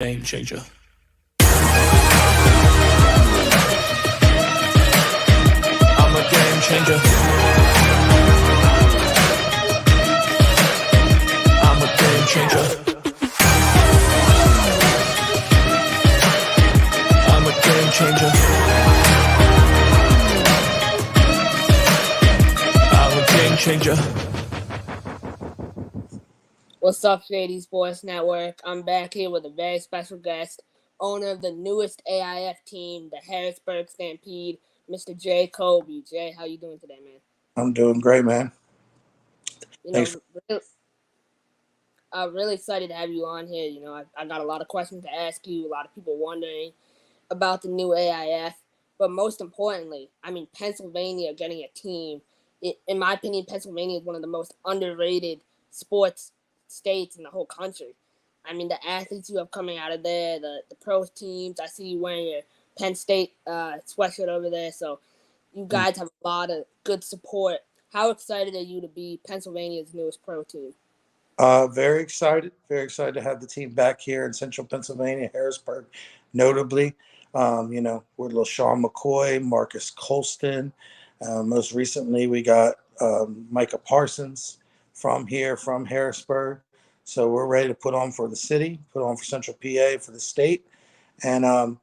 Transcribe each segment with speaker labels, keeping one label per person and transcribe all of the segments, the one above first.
Speaker 1: Game changer. I'm a game changer. I'm a game changer. I'm a game changer. I'm a game changer.
Speaker 2: What's up, Shady Sports Network? I'm back here with a very special guest, owner of the newest AIF team, the Harrisburg Stampede, Mr. Jay Coble. Jay, how you doing today, man?
Speaker 3: I'm doing great, man. Thanks.
Speaker 2: I'm really excited to have you on here. I got a lot of questions to ask you, a lot of people wondering about the new AIF. But most importantly, Pennsylvania getting a team. In my opinion, Pennsylvania is one of the most underrated sports states in the whole country. The athletes you have coming out of there, the pro teams. I see you wearing your Penn State sweatshirt over there. So you guys have a lot of good support. How excited are you to be Pennsylvania's newest pro team?
Speaker 3: Very excited. Very excited to have the team back here in central Pennsylvania, Harrisburg, notably. With LaShawn McCoy, Marques Colston. Most recently, we got Micah Parsons from Harrisburg. So we're ready to put on for the city, put on for Central PA, for the state, and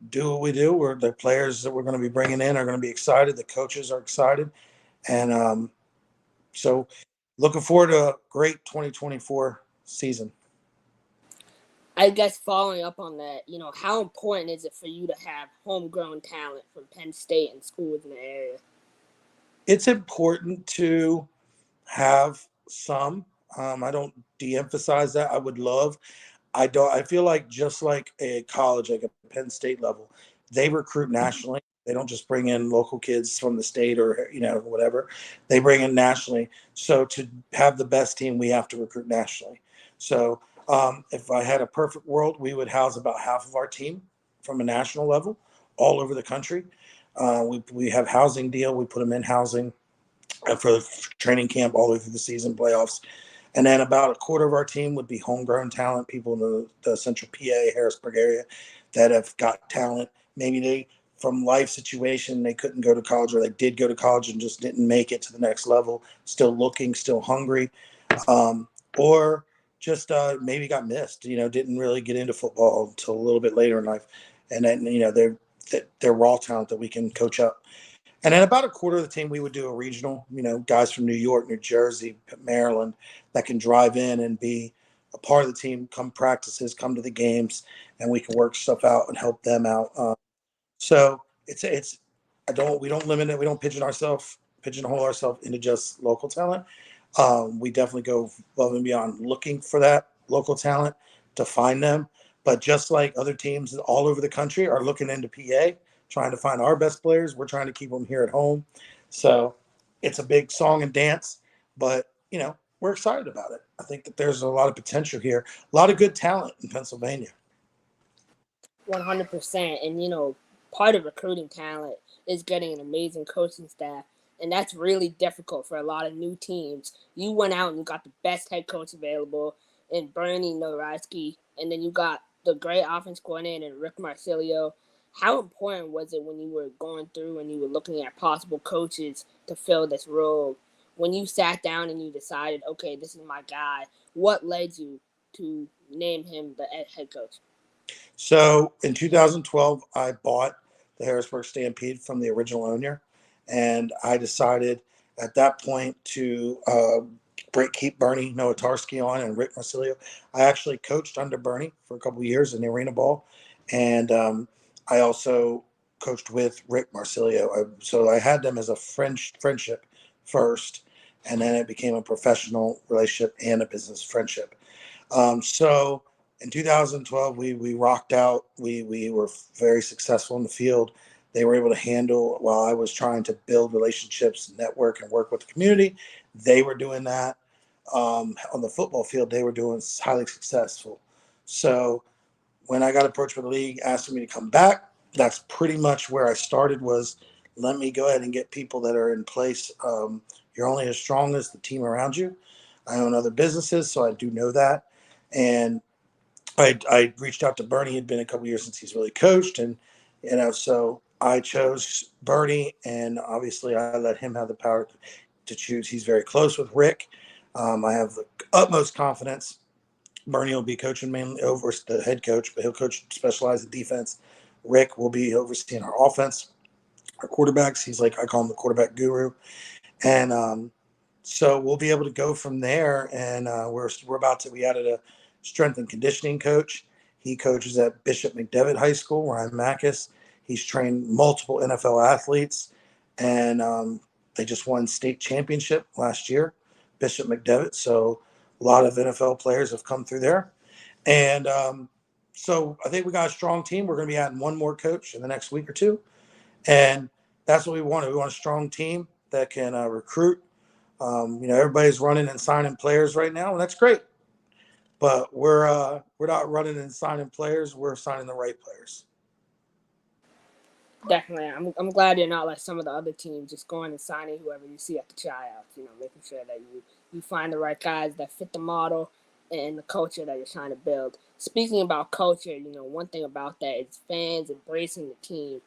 Speaker 3: do what we do. The players that we're going to be bringing in are going to be excited. The coaches are excited, and so looking forward to a great 2024 season.
Speaker 2: I guess following up on that, how important is it for you to have homegrown talent from Penn State and schools in the area?
Speaker 3: It's important to have some. I don't de-emphasize that. I would love. I don't. I feel like just like a college, like a Penn State level, they recruit nationally. They don't just bring in local kids from the state or whatever. They bring in nationally. So to have the best team, we have to recruit nationally. So if I had a perfect world, we would house about half of our team from a national level all over the country. We have housing deal. We put them in housing for the training camp all the way through the season, playoffs. And then about a quarter of our team would be homegrown talent, people in the central PA, Harrisburg area that have got talent. Maybe they, from life situation, they couldn't go to college, or they did go to college and just didn't make it to the next level, still looking, still hungry, or just maybe got missed, didn't really get into football until a little bit later in life. And then, they're raw talent that we can coach up. And then about a quarter of the team, we would do a regional, guys from New York, New Jersey, Maryland that can drive in and be a part of the team, come practices, come to the games, and we can work stuff out and help them out. So we don't limit it. We don't pigeonhole ourselves into just local talent. We definitely go above and beyond looking for that local talent to find them. But just like other teams all over the country are looking into PA, trying to find our best players, we're trying to keep them here at home. So it's a big song and dance, but we're excited about it. I think that there's a lot of potential here, a lot of good talent in Pennsylvania.
Speaker 2: 100%. And part of recruiting talent is getting an amazing coaching staff, and that's really difficult for a lot of new teams. You went out and you got the best head coach available in Bernie Nowrowski, and then you got the great offense coordinator Rick Marsilio. How important was it when you were going through and you were looking at possible coaches to fill this role? When you sat down and you decided, okay, this is my guy, what led you to name him the head coach?
Speaker 3: So in 2012, I bought the Harrisburg Stampede from the original owner, and I decided at that point to keep Bernie Nowrowski on and Rick Marsilio. I actually coached under Bernie for a couple of years in the arena ball, and I also coached with Rick Marsilio. So I had them as a friendship first, and then it became a professional relationship and a business friendship. So in 2012, we rocked out. We were very successful in the field. They were able to handle while I was trying to build relationships, network, and work with the community. They were doing that. On the football field, they were doing highly successful. So when I got approached by the league asking me to come back, that's pretty much where I started, was let me go ahead and get people that are in place. You're only as strong as the team around you. I own other businesses, so I do know that. And I reached out to Bernie. It'd been a couple years since he's really coached, and so I chose Bernie, and obviously I let him have the power to choose. He's very close with Rick. I have the utmost confidence. Bernie will be coaching mainly over the head coach, but he'll coach specialized in defense. Rick will be overseeing our offense, our quarterbacks. He's like, I call him the quarterback guru, and so we'll be able to go from there. And we added a strength and conditioning coach. He coaches at Bishop McDevitt High School, Ryan Marques. He's trained multiple NFL athletes, and they just won state championship last year, Bishop McDevitt. So a lot of NFL players have come through there. And so I think we got a strong team. We're going to be adding one more coach in the next week or two. And that's what we wanted. We want a strong team that can recruit. Everybody's running and signing players right now, and that's great. But we're not running and signing players. We're signing the right players.
Speaker 2: Definitely. I'm glad you're not like some of the other teams, just going and signing whoever you see at the tryouts, making sure that you find the right guys that fit the model and the culture that you're trying to build. Speaking about culture, one thing about that is fans embracing the team.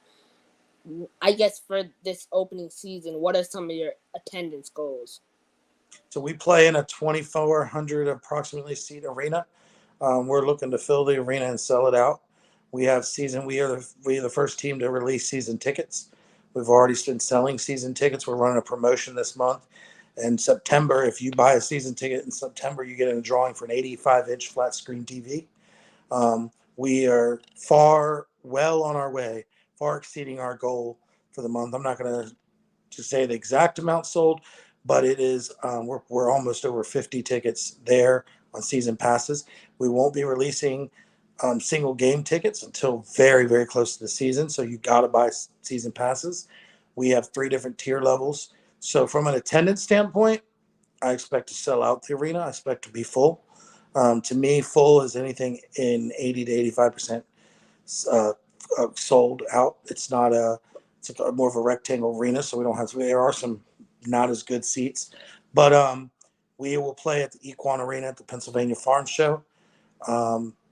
Speaker 2: I guess for this opening season, what are some of your attendance goals?
Speaker 3: So we play in a 2,400 approximately seat arena. We're looking to fill the arena and sell it out. We are the first team to release season tickets. We've already been selling season tickets. We're running a promotion this month. In September, if you buy a season ticket in September, you get in a drawing for an 85-inch flat screen TV. We are well on our way, far exceeding our goal for the month. I'm not going to say the exact amount sold, but it is we're almost over 50 tickets there on season passes. We won't be releasing single game tickets until very, very close to the season. So you got to buy season passes. We have 3 different tier levels. So from an attendance standpoint, I expect to sell out the arena. I expect to be full. To me, full is anything in 80 to 85% sold out. It's more of a rectangle arena, so there are some not as good seats. But we will play at the Equine Arena at the Pennsylvania Farm Show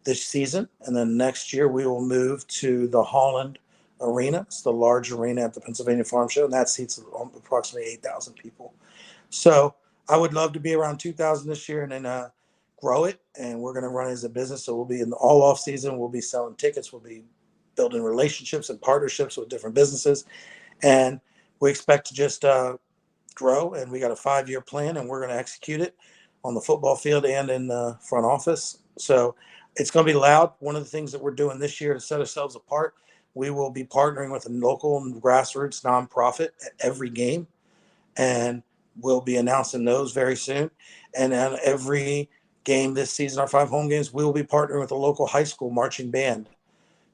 Speaker 3: this season. And then next year we will move to the Holland Arena. It's the large arena at the Pennsylvania Farm Show, and that seats approximately 8,000 people. So I would love to be around 2,000 this year and then grow it. And we're going to run it as a business. So we'll be in the all off season. We'll be selling tickets. We'll be building relationships and partnerships with different businesses. And we expect to just grow. And we got a 5-year plan, and we're going to execute it on the football field and in the front office. So it's going to be loud. One of the things that we're doing this year to set ourselves apart, we will be partnering with a local and grassroots nonprofit at every game. And we'll be announcing those very soon. And then every game this season, our 5 home games, we will be partnering with a local high school marching band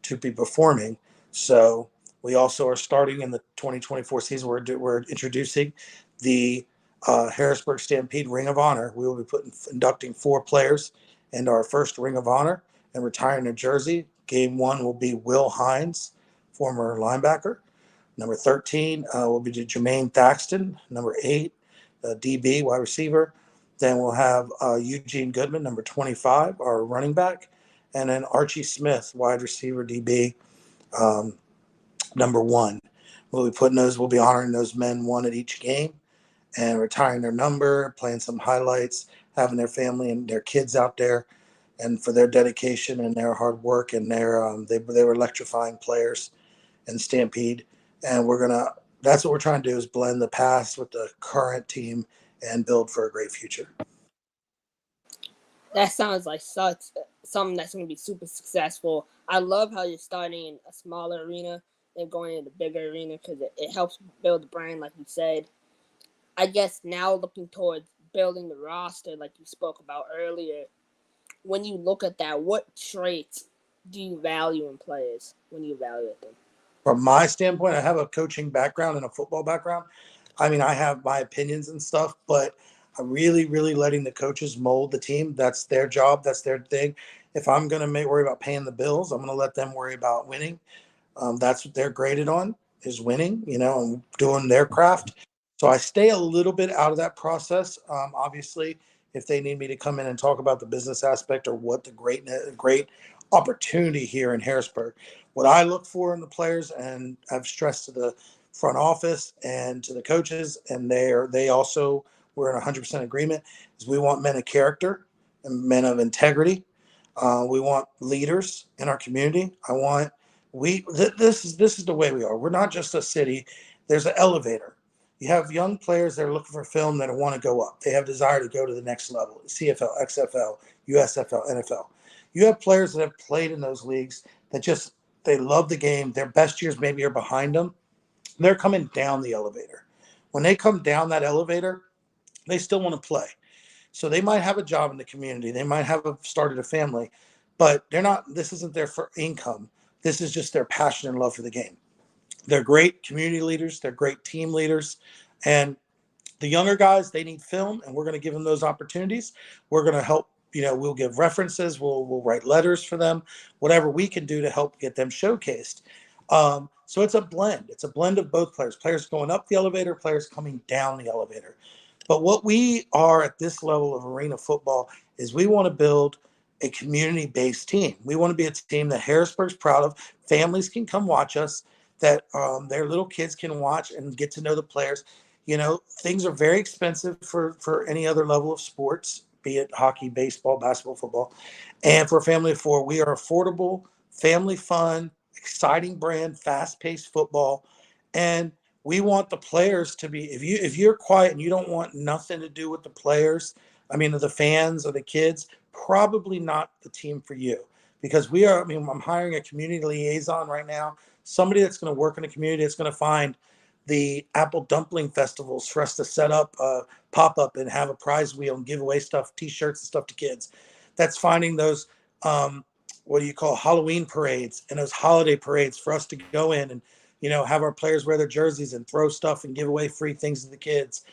Speaker 3: to be performing. So we also are starting in the 2024 season. We're introducing the Harrisburg Stampede Ring of Honor. We will be inducting 4 players into our first Ring of Honor and retiring their jersey. Game 1 will be Will Hines, former linebacker. Number 13 will be Jermaine Thaxton. Number 8, DB, wide receiver. Then we'll have Eugene Goodman, number 25, our running back. And then Archie Smith, wide receiver, DB, number 1. We'll be honoring those men, 1 at each game, and retiring their number, playing some highlights, having their family and their kids out there, and for their dedication and their hard work, and they were electrifying players in Stampede. And that's what we're trying to do, is blend the past with the current team and build for a great future.
Speaker 2: That sounds like something that's going to be super successful. I love how you're starting in a smaller arena and going into a bigger arena, because it helps build the brand, like you said. I guess now looking towards building the roster, like you spoke about earlier, when you look at that, what traits do you value in players when you evaluate them?
Speaker 3: From my standpoint, I have a coaching background and a football background. I mean, I have my opinions and stuff, but I'm really, really letting the coaches mold the team. That's their job. That's their thing. If I'm going to worry about paying the bills, I'm going to let them worry about winning. That's what they're graded on, is winning, and doing their craft. So I stay a little bit out of that process. Obviously, if they need me to come in and talk about the business aspect or what the great opportunity here in Harrisburg. What I look for in the players, and I've stressed to the front office and to the coaches, and they also we're in 100% agreement, is we want men of character and men of integrity. We want leaders in our community. This is the way we are. We're not just a city. There's an elevator. You have young players that are looking for film that want to go up. They have desire to go to the next level: CFL, XFL, USFL, NFL. You have players that have played in those leagues that just they love the game. Their best years maybe are behind them. They're coming down the elevator. When they come down that elevator, they still want to play. So they might have a job in the community. They might have started a family, but they're not. This isn't their for income. This is just their passion and love for the game. They're great community leaders. They're great team leaders, and the younger guys, they need film, and we're going to give them those opportunities. We're going to help. We'll give references. We'll write letters for them. Whatever we can do to help get them showcased. So it's a blend. It's a blend of both players. Players going up the elevator, players coming down the elevator. But what we are at this level of arena football is we want to build a community-based team. We want to be a team that Harrisburg's proud of. Families can come watch us, that their little kids can watch and get to know the players. Things are very expensive for any other level of sports, be it hockey, baseball, basketball, football. And for a family of four, we are affordable, family fun, exciting brand, fast-paced football. And we want the players to be, if you're quiet and you don't want nothing to do with the players, the fans or the kids, probably not the team for you. Because I'm hiring a community liaison right now, somebody that's going to work in the community, that's going to find the apple dumpling festivals for us to set up a pop-up and have a prize wheel and give away stuff, t-shirts and stuff to kids. That's finding those, what do you call, Halloween parades and those holiday parades for us to go in and, have our players wear their jerseys and throw stuff and give away free things to the kids.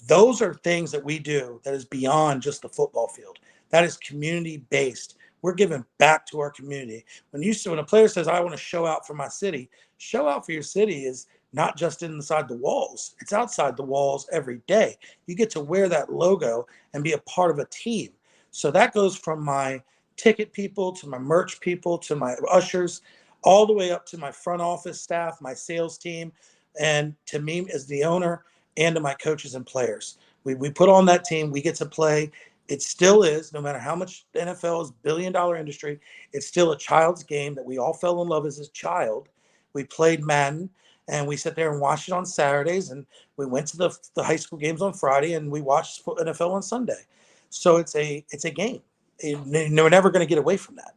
Speaker 3: Those are things that we do that is beyond just the football field. That is community-based. We're giving back to our community. When a player says, I want to show out for my city, show out for your city is not just inside the walls. It's outside the walls every day. You get to wear that logo and be a part of a team. So that goes from my ticket people to my merch people to my ushers, all the way up to my front office staff, my sales team, and to me as the owner and to my coaches and players. We put on that team. We get to play. It still is, no matter how much the NFL is billion-dollar industry, it's still a child's game that we all fell in love as a child. We played Madden, and we sit there and watched it on Saturdays, and we went to the high school games on Friday, and we watched NFL on Sunday. So it's a game. We're never going to get away from that.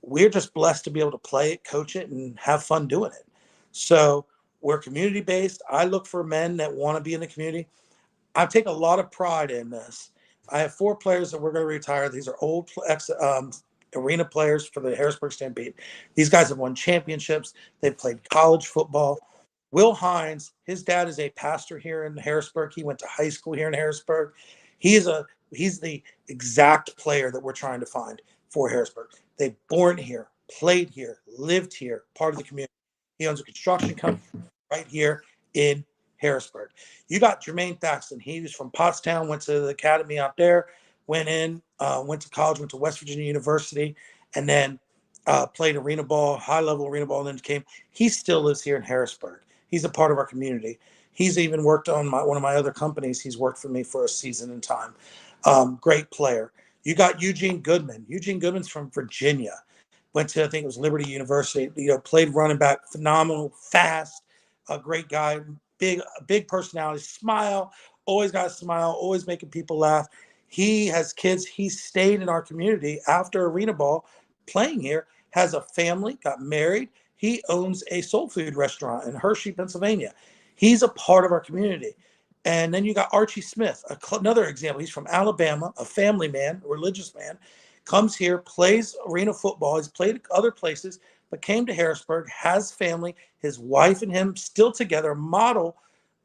Speaker 3: We're just blessed to be able to play it, coach it, and have fun doing it. So we're community-based. I look for men that want to be in the community. I take a lot of pride in this. I have 4 players that we're going to retire. These are old arena players for the Harrisburg Stampede. These guys have won championships. They've played college football. Will Hines, his dad is a pastor here in Harrisburg. He went to high school here in Harrisburg. He's the exact player that we're trying to find for Harrisburg. They've born here, played here, lived here, part of the community. He owns a construction company right here in Harrisburg. You got Jermaine Thaxton. He was from Pottstown, went to the academy out there, went to college, went to West Virginia University, and then played arena ball, high-level arena ball, and then came. He still lives here in Harrisburg. He's a part of our community. He's even worked on one of my other companies. He's worked for me for a season in time. Great player. You got Eugene Goodman. Eugene Goodman's from Virginia. Went to, I think it was Liberty University. Played running back, phenomenal, fast, a great guy, big personality, always got a smile, always making people laugh. He has kids. He stayed in our community after arena ball, playing here, has a family, got married. He owns a soul food restaurant in Hershey, Pennsylvania. He's a part of our community. And then you got Archie Smith, another example. He's from Alabama, a family man, a religious man, comes here, plays arena football. He's played other places, but came to Harrisburg, has family, his wife and him still together, a model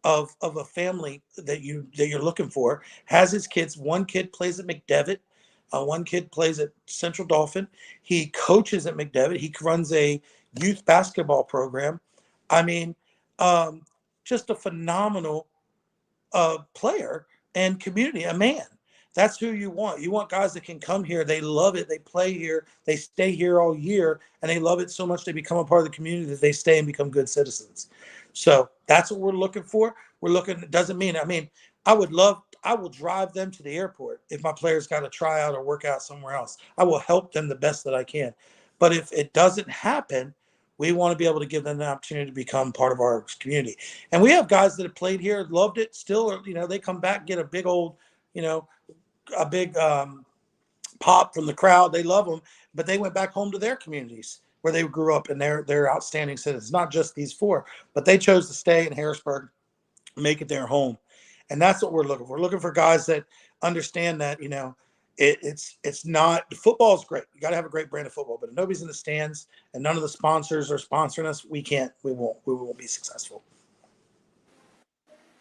Speaker 3: of a family that you're looking for. Has his kids. One kid plays at McDevitt. One kid plays at Central Dauphin. He coaches at McDevitt. He runs a youth basketball program. Just a phenomenal player and community, a man That's who you want. You want guys that can come here. They love it. They play here. They stay here all year, and they love it so much they become a part of the community that they stay and become good citizens. So that's what we're looking for. We're looking. It doesn't mean. I mean, I would love. I will drive them to the airport if my players got to try out or work out somewhere else. I will help them the best that I can. But if it doesn't happen, we want to be able to give them the opportunity to become part of our community. And we have guys that have played here, loved it, still, they come back, get a big old, a big pop from the crowd. They love them, but they went back home to their communities where they grew up, and they're outstanding citizens. Not just these four, but they chose to stay in Harrisburg, make it their home, and that's what we're looking for. We're looking for guys that understand that it's not football is great. You got to have a great brand of football, but if nobody's in the stands and none of the sponsors are sponsoring us, we won't be successful.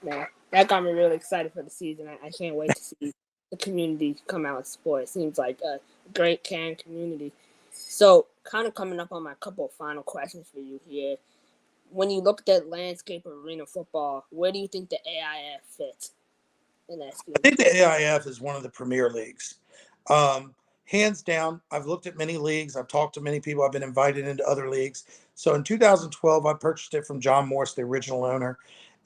Speaker 2: Man, that got me really excited for the season. I can't wait to see the community come out and support. It seems like a great caring community. So, kind of coming up on my couple of final questions for you here. When you look at that landscape of arena football, where do you think the AIF fits in that scheme?
Speaker 3: I think the AIF is one of the premier leagues. Hands down, I've looked at many leagues. I've talked to many people. I've been invited into other leagues. So in 2012, I purchased it from John Morris, the original owner.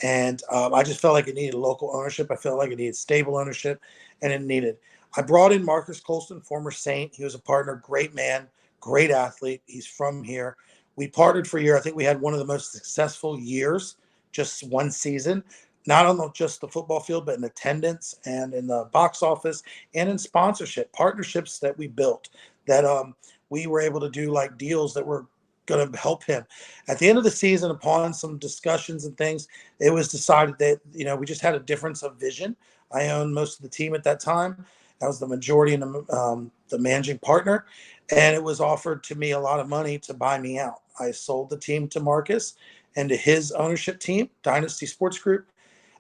Speaker 3: And I just felt like it needed local ownership. I felt like it needed stable ownership, and it needed. I brought in Marques Colston, former Saint. He was a partner, great man, great athlete. He's from here. We partnered for a year. I think we had one of the most successful years, just one season, not on just the football field, but in attendance and in the box office and in sponsorship, partnerships that we built that we were able to do like deals that were going to help him. At the end of the season, upon some discussions and things, it was decided that, we just had a difference of vision. I owned most of the team at that time. I was the majority and the managing partner, and it was offered to me a lot of money to buy me out. I sold the team to Marques and to his ownership team, Dynasty Sports Group,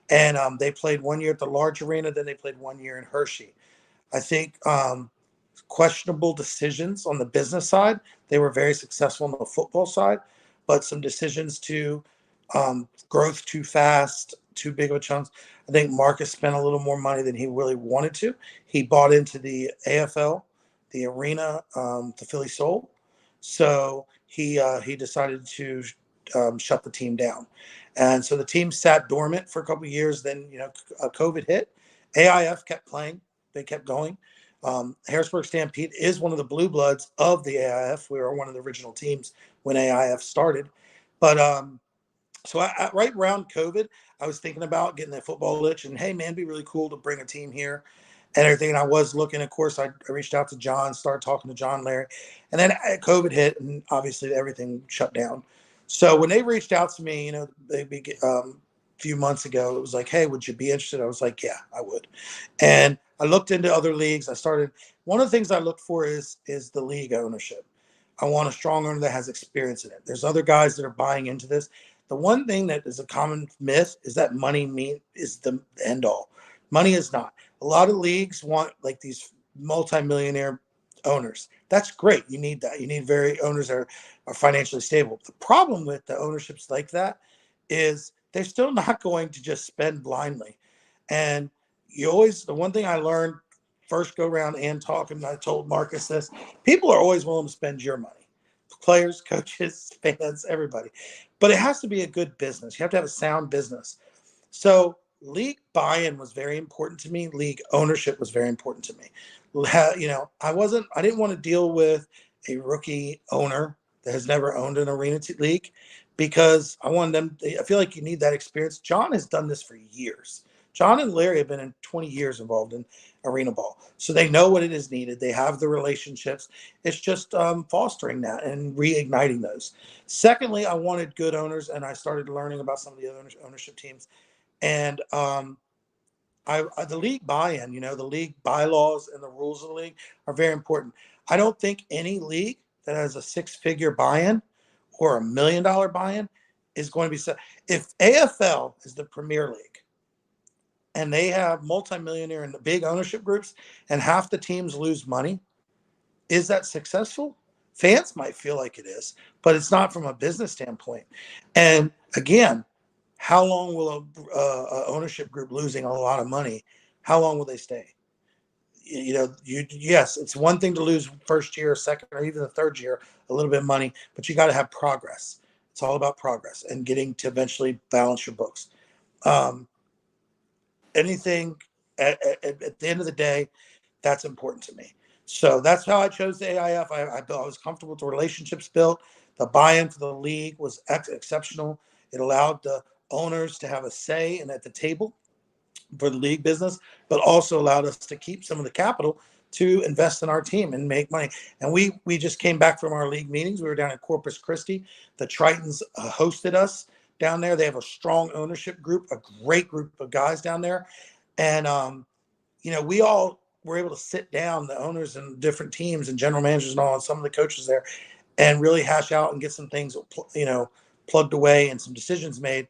Speaker 3: and they played 1 year at the large arena. Then they played 1 year in Hershey. I think questionable decisions on the business side. They were very successful on the football side, but some decisions to growth too fast, too big of a chunk. I think Marques spent a little more money than he really wanted to. He bought into the AFL, the arena, the Philly Soul. So he decided to shut the team down. And so the team sat dormant for a couple of years. Then, COVID hit. AIF kept playing. They kept going. Harrisburg Stampede is one of the blue bloods of the AIF. We were one of the original teams when AIF started. But so right around COVID, I was thinking about getting that football itch, and hey, man, it'd be really cool to bring a team here and everything. And I was looking, of course, I reached out to John, started talking to John, Larry, and then COVID hit, and obviously everything shut down. So when they reached out to me, a few months ago, it was like, hey, would you be interested? I was like, yeah, I would. And I looked into other leagues. One of the things I look for is the league ownership. I want a strong owner that has experience in it. There's other guys that are buying into this. The one thing that is a common myth is that money is the end all. Money is not. A lot of leagues want like these multimillionaire owners. That's great. You need that. You need owners that are financially stable. The problem with the ownerships like that is they're still not going to just spend blindly. And the one thing I learned first go around and talking, I told Marques this, people are always willing to spend your money. Players, coaches, fans, everybody. But it has to be a good business. You have to have a sound business. So league buy-in was very important to me. League ownership was very important to me. I didn't want to deal with a rookie owner that has never owned an arena league, because I feel like you need that experience. John has done this for years. John and Larry have been in 20 years involved in arena ball. So they know what it is needed. They have the relationships. It's just fostering that and reigniting those. Secondly, I wanted good owners, and I started learning about some of the other ownership teams. And the league buy-in, the league bylaws and the rules of the league are very important. I don't think any league that has a six-figure buy-in or $1 million buy-in is going to be set. If AFL is the premier league and they have multimillionaire and big ownership groups and half the teams lose money, is that successful? Fans might feel like it is, but it's not from a business standpoint. And again, how long will a ownership group losing a lot of money, how long will they stay? yes, it's one thing to lose first year, second, or even the third year, a little bit of money, but you got to have progress. It's all about progress and getting to eventually balance your books. Um, anything at the end of the day, that's important to me. So that's how I chose the AIF. I was comfortable with the relationships built. The buy-in for the league was exceptional. It allowed the owners to have a say and at the table for the league business, but also allowed us to keep some of the capital to invest in our team and make money. And we just came back from our league meetings. We were down in Corpus Christi. The Tritons hosted us down there. They have a strong ownership group, a great group of guys down there. And we all were able to sit down, the owners and different teams and general managers and all, and some of the coaches there, and really hash out and get some things, plugged away and some decisions made,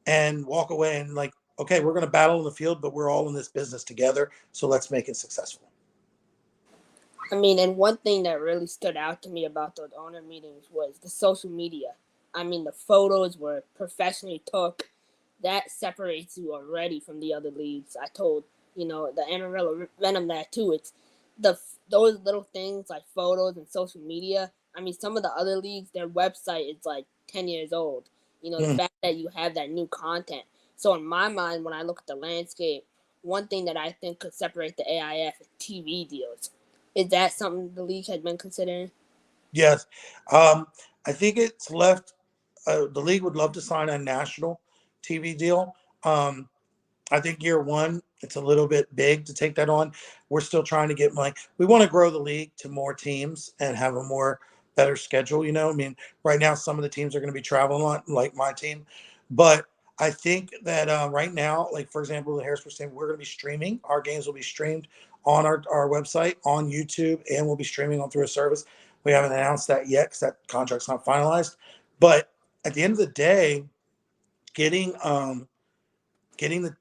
Speaker 3: and walk away and like, okay, we're going to battle in the field, but we're all in this business together. So let's make it successful.
Speaker 2: I mean, and one thing that really stood out to me about those owner meetings was the social media. I mean, the photos were professionally took. That separates you already from the other leagues. I told, the Amarillo Venom that too. It's those little things like photos and social media. I mean, some of the other leagues, their website is like 10 years old. The fact that you have that new content. So in my mind, when I look at the landscape, one thing that I think could separate the AIF is TV deals. Is that something the league has been considering?
Speaker 3: Yes. I think it's left. The league would love to sign a national TV deal. I think year one, it's a little bit big to take that on. We're still trying to get money. We want to grow the league to more teams and have a more better schedule. I mean, right now, some of the teams are going to be traveling a lot, like my team. But I think that right now, like, for example, the Harrisburg Stampede, we're going to be streaming. Our games will be streamed on our website, on YouTube, and we'll be streaming on through a service. We haven't announced that yet because that contract's not finalized. But at the end of the day, getting the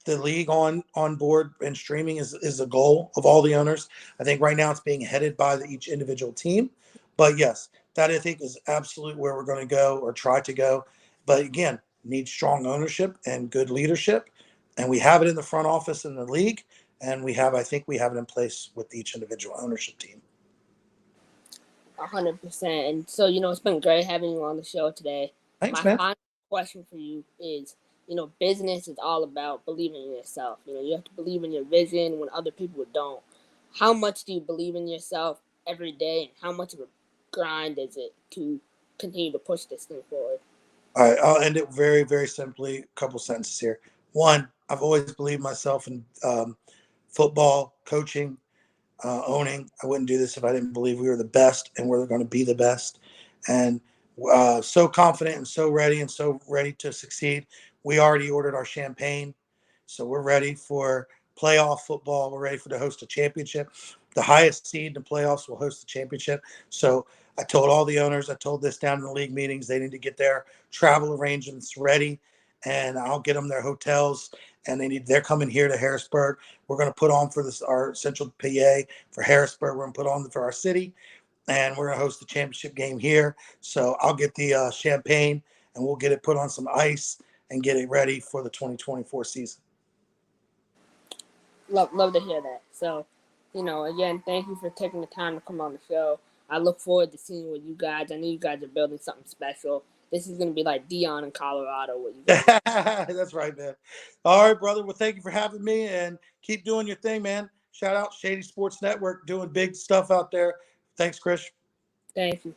Speaker 3: league on board and streaming is the goal of all the owners. I think right now it's being headed by each individual team, but yes, that I think is absolutely where we're going to go or try to go. But again, need strong ownership and good leadership, and we have it in the front office in the league, and I think we have it in place with each individual ownership team.
Speaker 2: 100%. And so, it's been great having you on the show today.
Speaker 3: Thanks,
Speaker 2: My
Speaker 3: man.
Speaker 2: final question for you is, business is all about believing in yourself. You have to believe in your vision when other people don't. How much do you believe in yourself every day, and how much of a grind is it to continue to push this thing forward?
Speaker 3: All right, I'll end it very, very simply. A couple sentences here. One, I've always believed myself in football, coaching, owning. I wouldn't do this if I didn't believe we were the best and we're going to be the best. And so confident and so ready to succeed. We already ordered our champagne. So we're ready for playoff football. We're ready to host a championship. The highest seed in the playoffs will host the championship. So I told all the owners, I told this down in the league meetings, they need to get their travel arrangements ready, and I'll get them their hotels. And they're coming here to Harrisburg. We're going to put on for our Central PA for Harrisburg. We're going to put on for our city, and we're going to host the championship game here. So I'll get the champagne, and we'll get it put on some ice and get it ready for the 2024 season.
Speaker 2: Love to hear that. So, again, thank you for taking the time to come on the show. I look forward to seeing what you guys. I know you guys are building something special. This is going to be like Dion in Colorado. What you guys
Speaker 3: That's right, man. All right, brother. Well, thank you for having me, and keep doing your thing, man. Shout out Shady Sports Network, doing big stuff out there. Thanks, Chris.
Speaker 2: Thank you.